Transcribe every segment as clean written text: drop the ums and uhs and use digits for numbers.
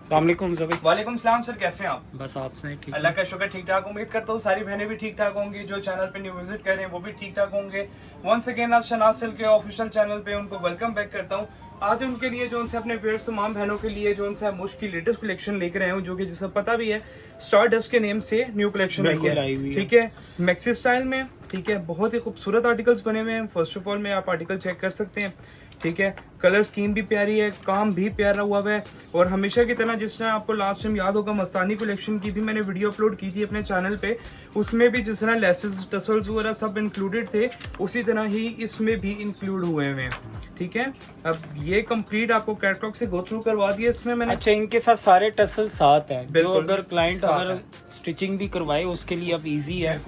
अस्सलामुअलैकुम सभी। वालेकुम सलाम सर, कैसे हैं आप? बस आप से ठीक। अल्लाह का शुक्र, ठीक ठाक। उम्मीद करता हूँ सारी बहनें भी ठीक ठाक होंगी, जो चैनल पे न्यू विजिट कर रहे हैं वो भी ठीक ठाक होंगे। वंस अगेन आज शनाज सिल्क के ऑफिशियल चैनल पे उनको वेलकम बैक करता हूँ। आज उनके लिए जो उनसे अपने व्यूअर्स तमाम बहनों के लिए जो उनसे मुश्क की लेटेस्ट कलेक्शन लेकर आए हूँ, जो कि जिसे पता भी है स्टार डस्ट के नेम से न्यू कलेक्शन आई है। ठीक है, मैक्सी स्टाइल में। ठीक है, बहुत ही खूबसूरत आर्टिकल्स बने हुए हैं। फर्स्ट ऑफ ऑल में आप आर्टिकल चेक कर सकते हैं। ठीक है, कलर स्कीम भी प्यारी है, काम भी प्यारा हुआ है। और हमेशा की तरह जिस तरह आपको लास्ट टाइम याद होगा मस्तानी कलेक्शन की भी मैंने वीडियो अपलोड की थी अपने चैनल पे, उसमें भी जिस तरह लेसेस टसल्स वगैरह सब इंक्लूडेड थे, उसी तरह ही इसमें भी इंक्लूड हुए हैं। ठीक है, अब ये कंप्लीट आपको कैटलॉग से गो थ्रू करवा दिया इसमें मैंने। अच्छा, इनके साथ सारे टसल साथ हैं, जो अगर क्लाइंट अगर स्टिचिंग भी करवाए उसके लिए अब इजी है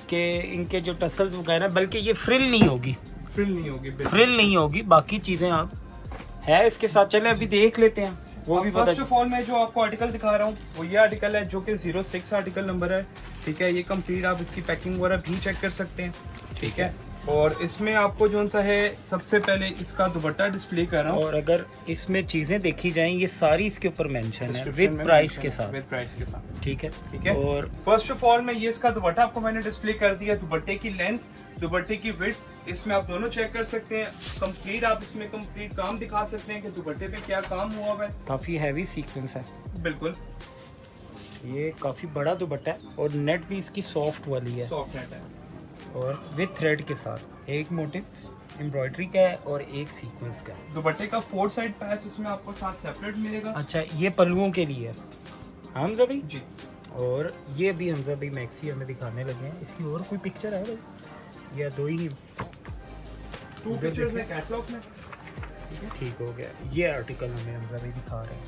कि इनके जो टसल्स वगैरह, बल्कि ये फ्रिल नहीं होगी, फ्रिल नहीं होगी, बाकी चीजें आप है इसके साथ। चले अभी देख लेते हैं वो भी। फर्स्ट ऑफ ऑल मैं जो आपको आर्टिकल दिखा रहा हूँ वो ये आर्टिकल है, जो कि 06 आर्टिकल नंबर है। ठीक है, ये कंप्लीट आप इसकी पैकिंग वगैरह भी चेक कर सकते हैं। ठीक है, और इसमें आपको जो सा है सबसे पहले इसका दुपट्टा डिस्प्ले कर रहा हूँ। और अगर इसमें चीजें देखी जाएं, ये सारी इसके ऊपर मेंशन है विद प्राइस के साथ। ठीक है, ठीक है। और फर्स्ट ऑफ ऑल में ये इसका दुपट्टा आपको मैंने डिस्प्ले कर दिया। दुपट्टे की लेंथ, दुपट्टे की विड्थ, इसमें आप दोनों चेक कर सकते हैं। कंप्लीट आप इसमें कंप्लीट काम दिखा सकते हैं कि दुपट्टे पे क्या काम हुआ है। काफी हैवी सीक्वेंस है, बिल्कुल ये काफी बड़ा दुपट्टा है। और नेट भी इसकी सॉफ्ट वाली है, सॉफ्ट नेट है, और विद थ्रेड के साथ। एक मोटिव एम्ब्रॉयडरी का है और एक सीक्वेंस का है। दुपट्टे का 4 साइड पैच इसमें आपको साथ सेपरेट मिलेगा। अच्छा, ये पल्लुओं के लिए है हमजा भाई जी। और ये भी हमजा भाई मैक्सी हमें दिखाने लगे हैं। इसकी और कोई पिक्चर है भाई या दो ही? 2 पिक्चर्स है कैटलॉग में। ठीक हो गया, ये आर्टिकल हमें हमजा भाई दिखा रहे हैं।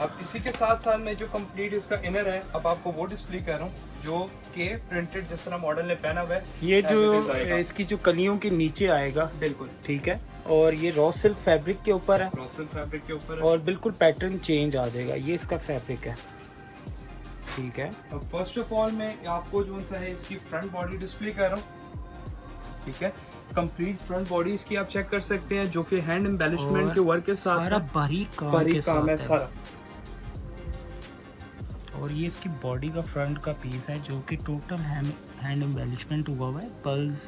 अब इसी के साथ साथ में जो कंप्लीट इसका इनर है, अब आपको वो डिस्प्ले कर रहा हूँ, जो कि प्रिंटेड जिस तरह मॉडल ने पहना हुआ है। ये जो इसकी जो कलियों के नीचे आएगा, बिल्कुल ठीक है। और ये रॉ सिल्क फैब्रिक के ऊपर है, रॉ सिल्क फैब्रिक के ऊपर है। और बिल्कुल पैटर्न चेंज आ जाएगा। ये इसका फैब्रिक है, ठीक है। अब फर्स्ट ऑफ ऑल में आपको जो सा है इसकी फ्रंट बॉडी डिस्प्ले कर रहा हूँ। ठीक है, कंप्लीट फ्रंट बॉडी इसकी आप चेक कर सकते हैं, जो कि हैंड एम्बेलिशमेंट के वर्क के साथ सारा बारीक काम है सारा। और ये इसकी बॉडी का फ्रंट का पीस है, जो कि टोटल हैंड एम्बेलिशमेंट हुआ हुआ है। पल्स,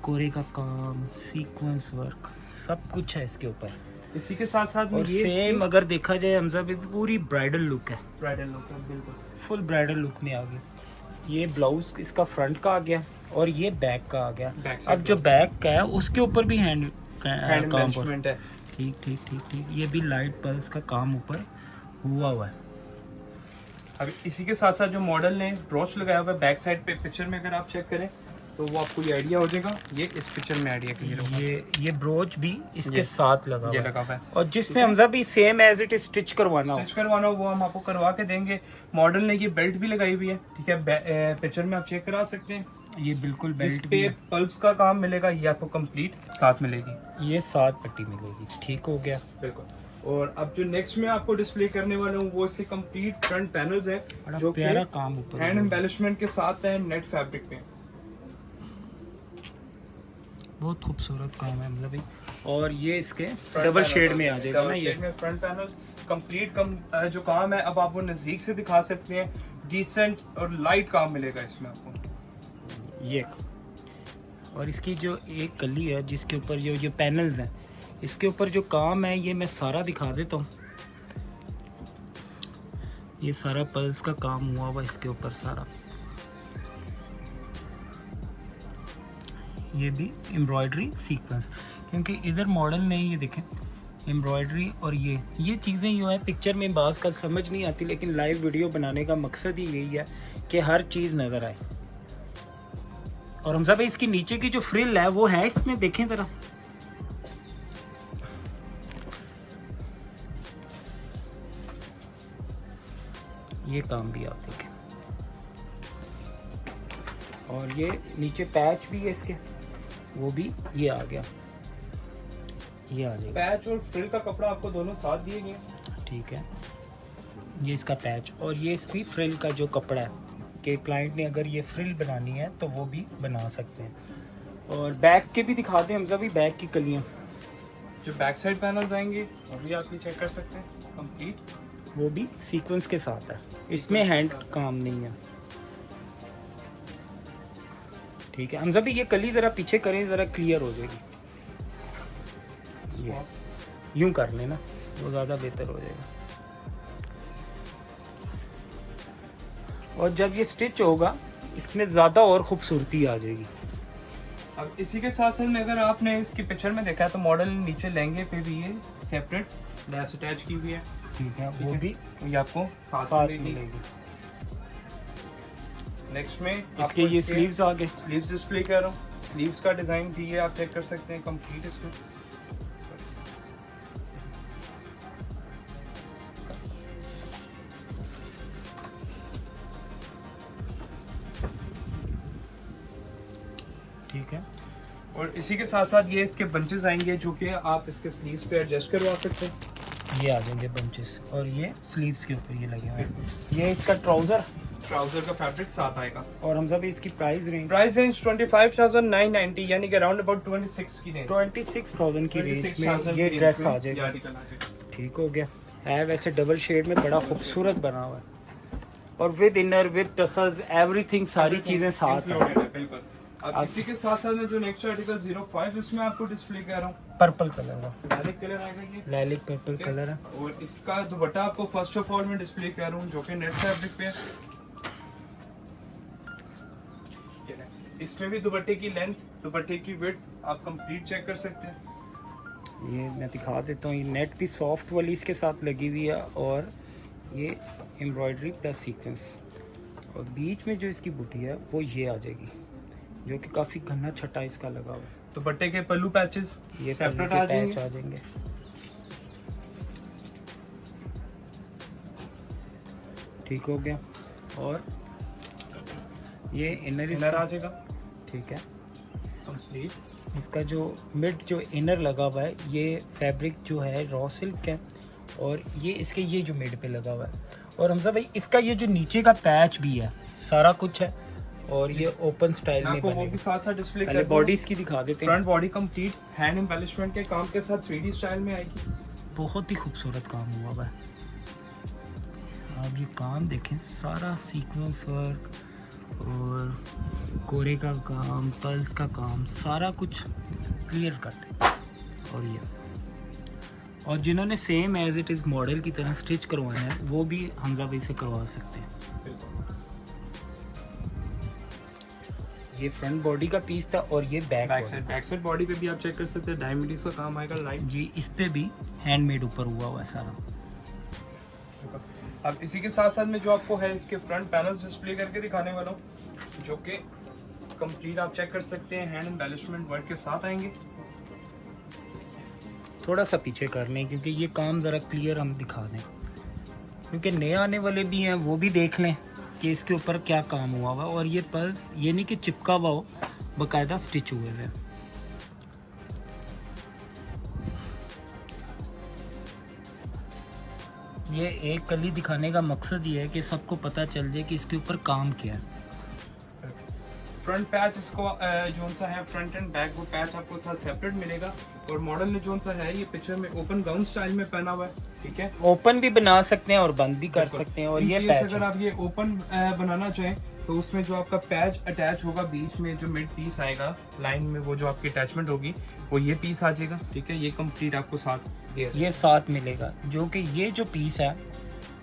कोरे का काम, सीक्वेंस वर्क, सब कुछ है इसके ऊपर। इसी के साथ साथ और सेम अगर देखा जाए हमजा भी पूरी ब्राइडल लुक है, बिल्कुल फुल ब्राइडल लुक में आ गई। ये ब्लाउज इसका फ्रंट का आ गया और ये बैक का आ गया। अब जो बैक का है उसके ऊपर भी हैंड काम है। ठीक ठीक ठीक ठीक, ये भी लाइट पल्स का काम ऊपर हुआ है। अब इसी के साथ साथ जो मॉडल ने ब्रोच लगाया हुआ है बैक साइड पे, पिक्चर में अगर आप चेक करें तो वो आपको ये आइडिया हो जाएगा। ये इस पिक्चर में आइडिया क्लियर होगा। ये ब्रोच भी इसके साथ लगा हुआ है। और जिससे हमजा भी सेम एज इट स्टिच करवाना हो वो हम आपको करवा के देंगे। मॉडल ने ये बेल्ट भी लगाई हुई है। ठीक है, पिक्चर में आप चेक करा सकते हैं। ये बिल्कुल बेल्ट पे पल्स का काम मिलेगा, ये आपको कंप्लीट साथ मिलेगी। ये साथ पट्टी मिलेगी। ठीक हो गया, बिल्कुल। और अब जो नेक्स्ट में आपको डिस्प्ले करने वाला हूँ वो इसके कंप्लीट फ्रंट पैनल्स है, जो प्यारा काम ऊपर हैंड एम्बेलिशमेंट के साथ है, नेट फैब्रिक पे। बहुत खूबसूरत काम है मतलब। और ये इसके डबल शेड में आ जाएगा ना। ये फ्रंट पैनल्स कंप्लीट जो काम है, अब आप वो नजदीक से दिखा सकते हैं। डिसेंट और लाइट काम मिलेगा इसमें आपको। ये और इसकी जो एक कली है जिसके ऊपर ये पैनल्स हैं, इसके ऊपर जो काम है ये मैं सारा दिखा देता हूँ। ये सारा पल्स का काम हुआ हुआ इसके ऊपर सारा। ये भी एम्ब्रॉयडरी सीक्वेंस, क्योंकि इधर मॉडल नहीं, ये देखें एम्ब्रॉयडरी। और ये चीज़ें जो है पिक्चर में बास का समझ नहीं आती, लेकिन लाइव वीडियो बनाने का मकसद ही यही है कि हर चीज़ नज़र आए। और हमजा भाई इसकी नीचे की जो फ्रिल है वो है इसमें, देखें ज़रा। ये काम भी आप देखें। और ये नीचे पैच भी है इसके, वो भी ये आ गया, ये आ जाएगा। पैच और फ्रिल का कपड़ा आपको दोनों साथ दिए गए। ठीक है, ये इसका पैच और ये इसकी फ्रिल का जो कपड़ा है कि क्लाइंट ने अगर ये फ्रिल बनानी है तो वो भी बना सकते हैं। और बैक के भी दिखा दें हमजा भी, बैक की कलियाँ जो बैक साइड पैनल्स आएंगे वो भी आप ये चेक कर सकते हैं। कंप्लीट, वो भी सीक्वेंस के साथ है, इसमें हैंड काम नहीं है। ठीक है हमजा भी ये कली ज़रा पीछे करें, ज़रा क्लियर हो जाएगी। ये यूं कर लेना, वो ज़्यादा बेहतर हो जाएगा। और जब ये स्टिच होगा इसमें ज़्यादा और खूबसूरती आ जाएगी। अब इसी के साथ साथ में अगर आपने इसकी पिक्चर में देखा है तो मॉडल नीचे लहंगे पे भी ये सेपरेट लैस अटैच की हुई है। ठीक है वो भी ये आपको साथ मिलेगी। नेक्स्ट में इसके ये स्लीव्स आ गए, स्लीव्स डिस्प्ले कर रहा हूँ। स्लीव्स का डिजाइन भी है, आप चेक कर सकते हैं कंप्लीट इसमें। ठीक है और इसी के साथ साथ ये इसके बंचेस आएंगे जो कि आप इसके स्लीव्स पे एडजस्ट करवा सकते हैं। ये आ जाएंगे बंचेस और ये स्लीव्स के ऊपर ये लगे हुए हैं। ये इसका ट्राउजर का फैब्रिक साथ आएगा। और हम सब इसकी प्राइस रेंज 25,990 यानी कि अराउंड अबाउट 26 की रेंज, 26,000 की रेंज 26,000 में की ये रेंज ड्रेस में आ ये जाएगा। आर्टिकल आ जाएगा। ठीक हो गया है, वैसे डबल शेड में बड़ा खूबसूरत बना हुआ है और with inner with tassels everything सारी चीजें साथ हैं। Included है, बिल्कुल। अब इसी के साथ साथ में जो नेक्स्ट आर्टिकल 05 इसमें आपको डिस्प्ले कर रहा हूँ। पर्पल कलर का लाइक कलर आएगा ये, लैलिक पर्पल कलर है। और इसका दुपट्टा आपको फर्स्ट ऑफ ऑल में डिस्प्ले कर रहा हूँ जो कि नेट फैब्रिक पे है। इसमें भी दुपट्टे की लेंथ, दुपट्टे की विड्थ आप कंप्लीट चेक कर सकते हैं। ये मैं दिखा देता हूँ, ये नेट भी सॉफ्ट वाली इसके साथ लगी हुई है और ये एम्ब्रॉयडरी प्लस सीक्वेंस और बीच में जो इसकी बूटी है वो ये आ जाएगी जो कि काफ़ी घना छटा इसका लगा हुआ है। दुपट्टे के पल्लू पैचेस ये सेपरेट पल्लू आ के पैच जाएंगे। आ जाएंगे। ठीक हो गया और ये इनर आ जाएगा। ठीक है कंप्लीट इसका जो मिड जो इनर लगा हुआ है ये फैब्रिक जो है रॉ सिल्क है और ये इसके ये जो मिड पे लगा हुआ है। और हमजा भाई इसका ये जो नीचे का पैच भी है सारा कुछ है और ये ओपन स्टाइल में आपको वो भी बनेगा। साथ साथ डिस्प्ले पहले बॉडी इसकी दिखा देते हैं। Front body complete hand embellishment के काम के साथ 3D स्टाइल में आएगी। बहुत ही खूबसूरत काम हुआ हुआ है। आप ये काम देखें, सारा सीक्वेंस वर्क और कोरे का काम, पल्स का काम, सारा कुछ क्लियर कट है। और जिन्होंने same as it is model की तरह स्टिच करवाना है वो भी हमजा भाई से करवा सकते हैं। ये फ्रंट बॉडी का पीस था और ये बैक साइड बॉडी पे भी आप चेक कर सकते हैं। डायमंड्स का काम आएगा लाइट जी, इस पे भी हैंडमेड ऊपर हुआ हुआ है सारा। अब इसी के साथ साथ में जो आपको है इसके फ्रंट पैनल्स डिस्प्ले करके दिखाने वाला हूँ जो कि कंप्लीट आप चेक कर सकते हैं हैंड एम्बेलिशमेंट वर्क के साथ आएंगे। थोड़ा सा पीछे कर लें क्योंकि ये काम ज़रा क्लियर हम दिखा दें, क्योंकि नए आने वाले भी हैं वो भी देख लें कि इसके ऊपर क्या काम हुआ हुआ। और ये पल्स ये नहीं कि चिपका हुआ हो, बाकायदा स्टिच हुए हुए। ये एक कली दिखाने का मकसद ये है कि सबको पता चल जाए कि इसके ऊपर काम क्या है। फ्रंट पैच इसको जो सा है फ्रंट एंड बैक वो पैच आपको साथ सेपरेट मिलेगा। और मॉडल में जो सा है ये पिक्चर में ओपन गाउन स्टाइल में पहना हुआ है। ठीक है, ओपन भी बना सकते हैं और बंद भी कर सकते हैं। और ये पैच अगर आप ये ओपन बनाना चाहें तो उसमें जो आपका पैच अटैच होगा बीच में जो मिड पीस आएगा लाइन में वो जो आपकी अटैचमेंट होगी वो ये पीस आ जाएगा। ठीक है, ये कंप्लीट आपको साथ दिया ये साथ मिलेगा जो कि ये जो पीस है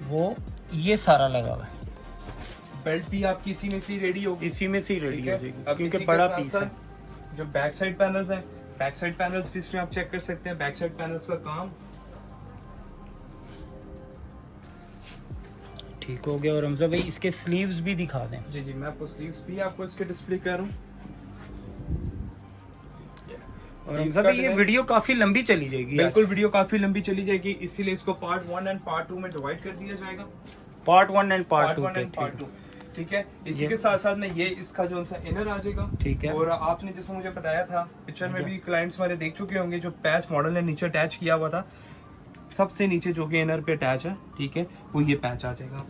वो ये सारा लगा हुआ है। बेल्ट भी आपकी इसी में से रेडी होगी, इसी में से रेडी हो जाएगी अब क्योंकि इसी के बड़ा साथ पीस है। साथ जो बैक साइड पैनल्स हैं, बैक साइड पैनल्स भी इसमें आप चेक कर सकते हैं। बैक साइड पैनल्स का काम ठीक हो गया। और हमजा भाई इसके स्लीव्स भी दिखा दें। जी जी, मैं आपको स्लीव्स भी आपको इसके डिस्प्ले कर रहा हूँ। और हमजा भाई ये वीडियो काफी लंबी चली जाएगी। बिल्कुल, वीडियो काफी लंबी चली जाएगी, इसीलिए इसको पार्ट 1 एंड पार्ट 2 में डिवाइड कर दिया जाएगा। पार्ट 1 एंड पार्ट 2 ठीक है। इसी के साथ साथ में ये इसका जो सा इनर आ जाएगा। ठीक है। और आपने जैसे मुझे बताया था पिक्चर में भी क्लाइंट्स हमारे देख चुके होंगे जो पैच मॉडल ने नीचे अटैच किया हुआ था, सबसे नीचे जो कि इनर पे अटैच है, ठीक है, वो ये पैच आ जाएगा।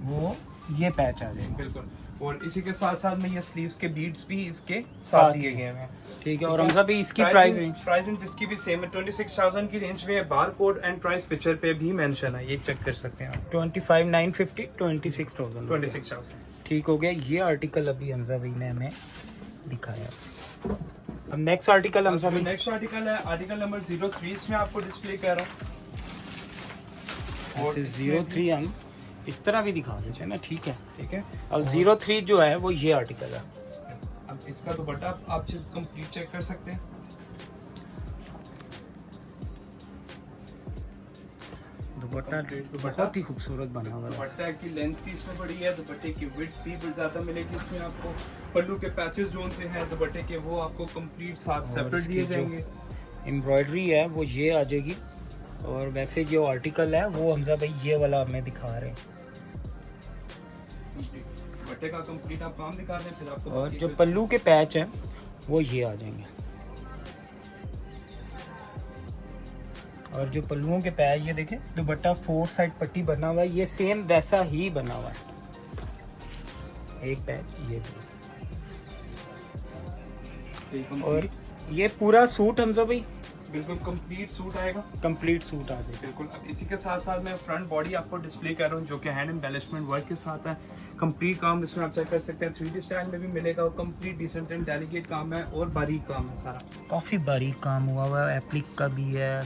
वो ये पैच आ जाएगा। बिल्कुल। और इसी के साथ साथ में ये स्लीव्स के बीड्स भी इसके साथ साथ दिए गए हैं। ठीक है। और हमजा भाई इसकी प्राइस प्राइसिंग जिसकी भी सेम है 26,000 की रेंज में है। Bar code and price picture पे भी मेंशन है, ये चेक कर सकते हैं आप। 25,950 26,000 26,000। ठीक हो गया। ये आर्टिकल अभी हमजा भाई ने हमें दिखाया। अब नेक्स्ट आर्टिकल हमजा भाई, नेक्स्ट आर्टिकल है आर्टिकल नंबर 03, इसमें आपको डिस्प्ले कर रहा हूँ। ऐसे 03 हम इस तरह भी दिखा देते हैं ना, ठीक है। ठीक है। अब 03 जो है वो ये आर्टिकल है। अब इसका दुपट्टा आप कंप्लीट चेक कर सकते हैं। दुपट्टा बहुत ही खूबसूरत बना हुआ है। दुपट्टा की लेंथ भी इसमें बड़ी है, दुपट्टे की विड्थ भी ज्यादा मिलेगी इसमें आपको। पल्लू के पैचेस जोन से हैं दुपट्टे के, वो आपको कंप्लीट साथ सेपरेट दिए जाएंगे। एम्ब्रॉयडरी है वो ये आ जाएगी। और वैसे जो आर्टिकल है वो हमजा भाई ये वाला हमें दिखा रहे हैं। दुपट्टे का कंप्लीट आप काम दिखा दें, फिर आपको और जो पल्लू के पैच हैं वो ये आ जाएंगे। और जो पल्लुओं के पैच ये देखें, दुपट्टा 4 साइड पट्टी बना हुआ है, ये सेम वैसा ही बना हुआ है। एक पैच ये भी। और ये पूरा सूट हमजा भाई बिल्कुल कंप्लीट सूट आएगा। कंप्लीट सूट आ जाएगा। बिल्कुल। अब इसी के साथ साथ मैं फ्रंट बॉडी आपको डिस्प्ले कर रहा हूँ, जो कि हैंड एम्बेलिशमेंट वर्क के साथ है। कंप्लीट काम इसमें आप चेक कर सकते हैं, 3D स्टाइल में भी मिलेगा। और कंप्लीट डिसेंट एंड डेलिकेट काम है और बारीक काम है सारा। काफ़ी बारीक काम हुआ हुआ है, एप्लिक का भी है,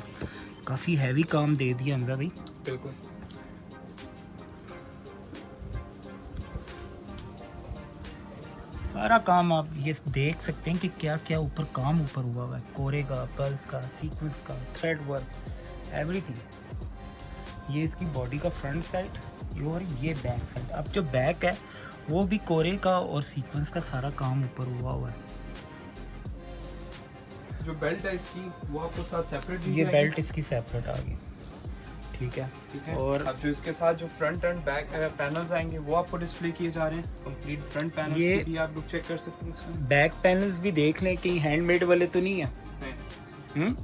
काफ़ी हैवी काम दे दिया हमजा भाई। बिल्कुल। सारा काम आप ये देख सकते हैं कि क्या क्या ऊपर काम ऊपर हुआ हुआ है। कोरे का, पल्स का, सीक्वेंस का, थ्रेड वर्क, एवरीथिंग। ये इसकी बॉडी का फ्रंट साइड और ये बैक साइड। अब जो बैक है वो भी कोरे का और सीक्वेंस का सारा काम ऊपर हुआ हुआ है। जो बेल्ट है इसकी वो आपको साथ सेपरेट दी ये जाएगी। बेल्ट इसकी सेपरेट आ गई, ठीक है। ठीक है। और अब जो इसके साथ जो फ्रंट एंड बैक पैनल्स आएंगे वो आपको डिस्प्ले किए जा रहे हैं। कंप्लीट फ्रंट पैनल्स ये भी आप लोग चेक कर सकते हैं इसमें। बैक पैनल्स भी देख लें कि हैंडमेड वाले तो नहीं है।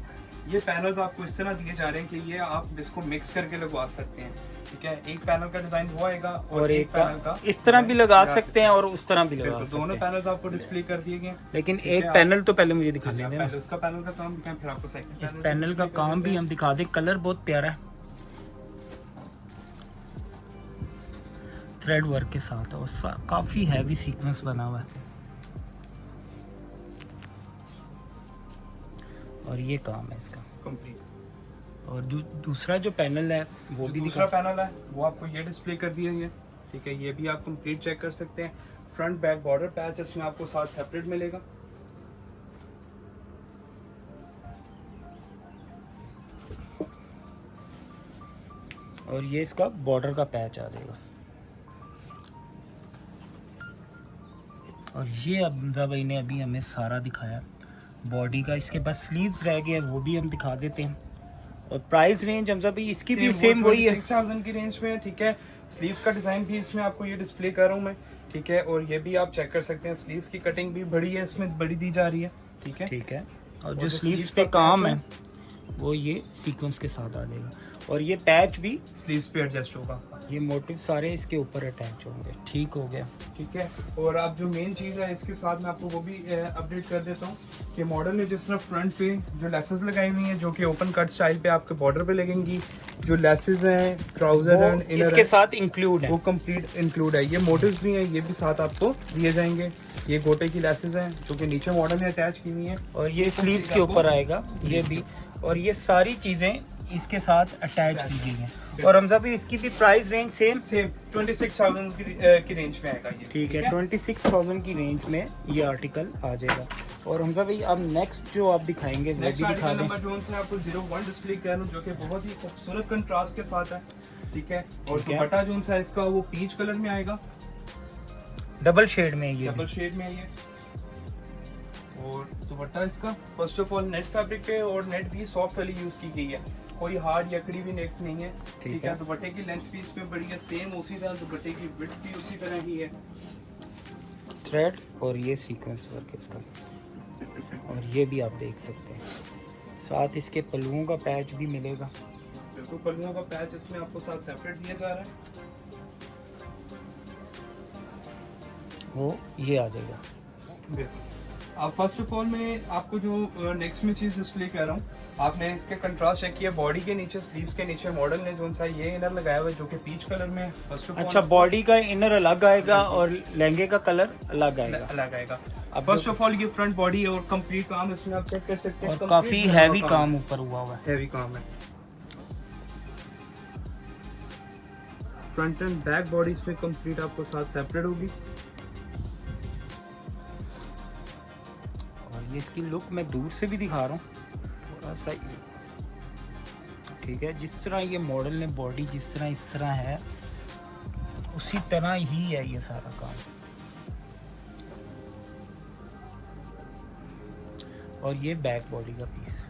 ये पैनल्स आपको इस तरह दिए जा रहे हैं कि ये आप इसको मिक्स करके लगवा सकते हैं। ठीक है। एक पैनल का डिजाइन वो आएगा और एक पैनल का इस तरह भी लगा सकते हैं और उस तरह भी लगा सकते दोनों हैं। पैनल्स आपको डिस्प्ले कर दिए गए। लेकिन एक पैनल तो पहले मुझे दिखा देना। पहले उसका पैनल का काम दिखाएं, फिर आपको सेकंड इस पैनल का काम भी हम दिखा दें। कलर बहुत प्यारा है, थ्रेड वर्क के साथ और काफी हैवी सीक्वेंस बना हुआ है। और ये काम है इसका कंप्लीट। और जो दूसरा जो पैनल है वो भी दूसरा दिखा। पैनल है वो आपको ये डिस्प्ले कर दिया गया। ठीक है। ये भी आप कंप्लीट चेक कर सकते हैं। फ्रंट बैक बॉर्डर पैच इसमें आपको साथ सेपरेट मिलेगा। और ये इसका बॉर्डर का पैच आ जाएगा। और ये हमजा भाई ने अभी हमें सारा दिखाया बॉडी का। इसके पास स्लीव्स रह गए हैं, वो भी हम दिखा देते हैं। और प्राइस रेंज हमजा भाई इसकी भी सेम वही है, 26,000 की रेंज में है। ठीक है। स्लीव्स का डिजाइन भी इसमें आपको ये डिस्प्ले कर रहा हूँ मैं। ठीक है। और ये भी आप चेक कर सकते हैं, स्लीव्स की कटिंग भी बड़ी है, इसमें बड़ी दी जा रही है। ठीक है। ठीक है। और जो जो स्लीव्स sleeves पे का काम पैच है वो ये सीक्वेंस के साथ आ जाएगा। और ये पैच भी, स्लीव्स पे एडजस्ट होगा। ये मोटिव सारे इसके ऊपर अटैच होंगे। ठीक हो गया। ठीक है। और अब जो मेन चीज़ है इसके साथ मैं आपको वो भी अपडेट कर देता हूँ कि मॉडल ने जिस तरह फ्रंट पे जो लेसेस लगाई हुई हैं, जो कि ओपन कट स्टाइल पे आपके बॉर्डर पे लगेंगी, जो लेसेस हैं ट्राउजर एंड इसके साथ इंक्लूड है। वो कंप्लीट इंक्लूड है। ये मोटिव्स भी हैं, ये भी साथ आपको दिए जाएंगे। ये गोटे की लेसेस हैं जो कि नीचे मॉडल में अटैच की हुई हैं। और ये स्लीव्स के ऊपर आएगा ये भी। और ये सारी चीजें इसके साथ अटैच की गई हैं। और हमजा भी इसकी भी प्राइस रेंज सेम 26,000 की रेंज में आएगा ये। ठीक है। 26,000 की रेंज में ये आर्टिकल आ जाएगा। और हमजा भाई अब नेक्स्ट जो आप दिखाएंगे वो नेक्स्ट भी दिखा आर्टिकल दें। नंबर जो है आपको 01 डिस्प्ले कर रहा हूं, जो कि बहुत ही खूबसूरत कंट्रास्ट के साथ है। ठीक है। और ठीक है। दुपट्टा जो है इसका वो पीच कलर में आएगा, डबल शेड में ये डबल शेड में है ये। और दुपट्टा इसका first of all net fabric पे और नेट भी सॉफ्ट वाली यूज की गई है, कोई हार्ड यकड़ी भी नेट नहीं है। ठीक है। दुपट्टे की लेंथ भी इसमें बड़ी है, सेम उसी तरह दुपट्टे की विड्थ भी उसी तरह ही है। थ्रेड और ये सीक्वेंस वर्क इसका। और ये भी आप देख सकते हैं, साथ इसके पल्लुओं का पैच भी मिलेगा। बिल्कुल। पल्लुओं का पैच इसमें आपको साथ सेपरेट दिया जा रहा है। वो ये आ जाएगा। बिल्कुल। अब फर्स्ट ऑफ ऑल मैं आपको जो नेक्स्ट में चीज़ डिस्प्ले कर रहा हूँ, आपने इसके कंट्रास्ट चेक किया, बॉडी के नीचे स्लीव्स के नीचे मॉडल ने जो सा ये इनर लगाया हुआ है जो कि पीच कलर में है। फर्स्ट ऑफ ऑल अच्छा, बॉडी का इनर अलग आएगा और लहंगे का कलर अलग आएगा। अलग आएगा। अब फर्स्ट ऑफ ऑल ये फ्रंट बॉडी है और कंप्लीट काम इसमें आप चेक कर सकते हैं, और काफी हैवी काम ऊपर हुआ हुआ है। हैवी काम है। फ्रंट एंड बैक बॉडी इसमें कंप्लीट आपको साथ सेपरेट होगी। और ये इसकी लुक मैं दूर से भी दिखा रहा हूँ थोड़ा सा, ठीक है। जिस तरह ये मॉडल ने बॉडी जिस तरह इस तरह है उसी तरह ही है ये सारा काम। और ये बैक बॉडी का पीस,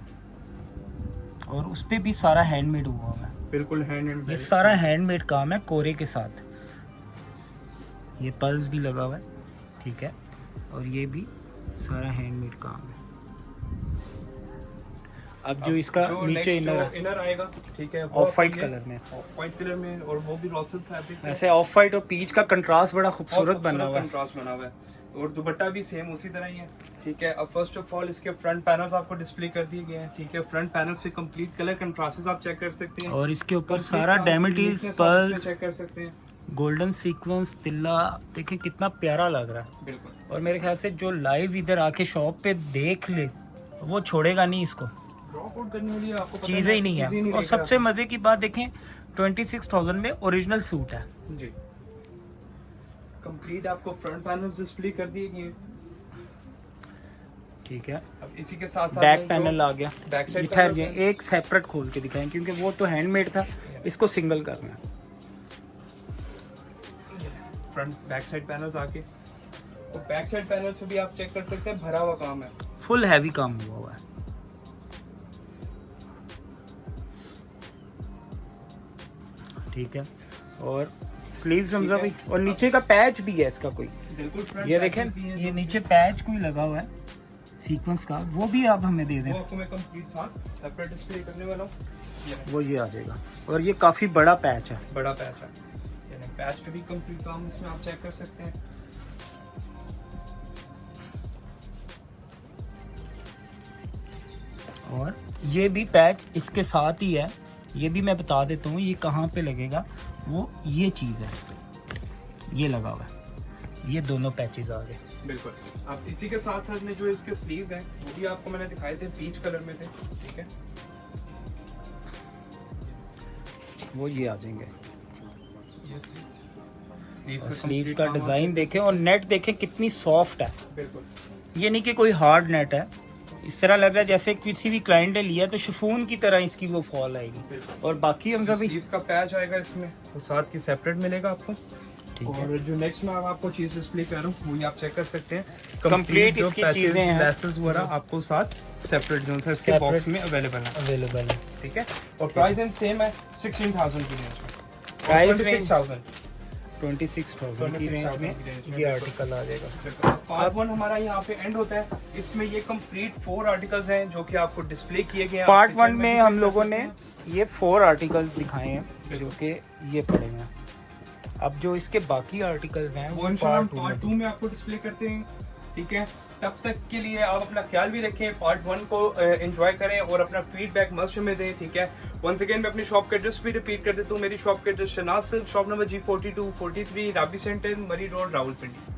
और उस पे भी सारा हैंडमेड हुआ हुआ है। बिल्कुल हैंड एंड ये सारा हैंडमेड काम है कोरे के साथ। ये पल्स भी लगा हुआ है, ठीक है। और ये भी सारा हैंडमेड काम है। अब जो इसका नीचे इनर आएगा, ठीक है, ऑफ वाइट कलर में, ऑफ वाइट कलर में, और वो भी रॉसल फैब्रिक। ऐसे ऑफ वाइट और पीच का कंट्रास्ट बड़ा खूबसूरत बना हुआ है। कंट्रास्ट बना हुआ है और दुपट्टा भी सेम उसी तरह ही है, ठीक है। अब फर्स्ट ऑफ ऑल इसके फ्रंट पैनल्स आपको डिस्प्ले कर दिए गए हैं, ठीक है। फ्रंट पैनल्स पे कंप्लीट कलर कंट्रास्ट आप चेक कर सकते हैं, और इसके ऊपर सारा डायमंड्स, पर्ल्स, चेक कर सकते हैं, गोल्डन सीक्वेंस, तिल्ला, देखें कितना प्यारा लग रहा है। बिल्कुल। और मेरे ख्याल से जो लाइव इधर आके शॉप पे देख ले वो छोड़ेगा नहीं इसको, ड्रॉप आउट करने वाली आपको पता चीजें ही नहीं है। और देख सबसे रहा। मजे की बात देखें, 26,000 में ओरिजिनल सूट है जी। कंप्लीट आपको फ्रंट पैनल्स डिस्प्ले कर दिए गए हैं, ठीक है। अब इसी के साथ साथ बैक पैनल आ गया। बैक साइड ठहर गए, एक सेपरेट खोल के दिखाएं क्योंकि वो तो हैंडमेड था, इसको सिंगल करना है। फ्रंट बैक साइड पैनल्स आके, तो बैक साइड पैनल्स पे भी आप चेक कर सकते हैं, भरा हुआ काम है, फुल हैवी काम हुआ हुआ है, ठीक है। और स्लीव्स हमजा भाई, और नीचे का पैच भी है इसका कोई, बिल्कुल। ये देखें, ये नीचे पैच कोई लगा हुआ है सीक्वेंस का, वो भी आप हमें दे दें। वो आपको मैं कंप्लीट साथ सेपरेट डिस्प्ले करने वाला हूँ। वो ये आ जाएगा, और ये काफी बड़ा पैच है, बड़ा पैच है, यानी पैच पे भी कंप्लीट काम इसमें आप चेक कर सकते हैं। और ये भी पैच इसके साथ ही है। ये भी मैं बता देता हूँ ये कहाँ पे लगेगा, वो ये चीज़ है, ये लगा हुआ है, ये दोनों पैचेस आ गए। बिल्कुल। अब इसी के साथ साथ में जो इसके स्लीव्स हैं वो भी आपको मैंने दिखाए थे, पीच कलर में थे, ठीक है। वो ये आ जाएंगे। ये स्लीव्स का डिजाइन देखें और नेट देखें कितनी सॉफ्ट है। बिल्कुल। ये नहीं कि कोई हार्ड नेट है, इस तरह लग रहा है जैसे किसी भी क्लाइंट ने लिया तो शिफॉन की तरह इसकी वो फॉल आएगी। और बाकी हम सभी स्लीव्स का पैच आएगा इसमें, वो साथ की सेपरेट मिलेगा आपको, ठीक है। और जो नेक्स्ट में आपको चीज डिस्प्ले कर रहा हूँ वो ये आप चेक कर सकते हैं। कंप्लीट इसकी चीजें हैं, लेसेस वगैरह आपको साथ सेपरेट जो है इसके बॉक्स में अवेलेबल है, ठीक है। और प्राइस एंड सेम है 16,000 की रेंज में, प्राइस 26,000 की रेंज में ये आर्टिकल आ जाएगा। पार्ट 1 हमारा यहाँ पे एंड होता है। इसमें ये कंप्लीट 4 आर्टिकल्स हैं जो कि आपको डिस्प्ले किए गए हैं। पार्ट 1 में हम लोगों ने ये 4 आर्टिकल्स दिखाए हैं जो कि ये पड़े हैं। अब जो इसके बाकी आर्टिकल्स हैं वो इंशाल्लाह पार्ट 2 में आपको डिस्प्ले करते हैं, ठीक है। तब तक के लिए आप अपना ख्याल भी रखें, पार्ट 1 को एंजॉय करें और अपना फीडबैक मस्ट में दें, ठीक है। वंस अगेन मैं अपनी शॉप का एड्रेस भी रिपीट कर देता हूँ। मेरी शॉप का address Shahnaz silk, shop number G42 43 राबी सेंटर, मरी रोड, रावलपिंडी।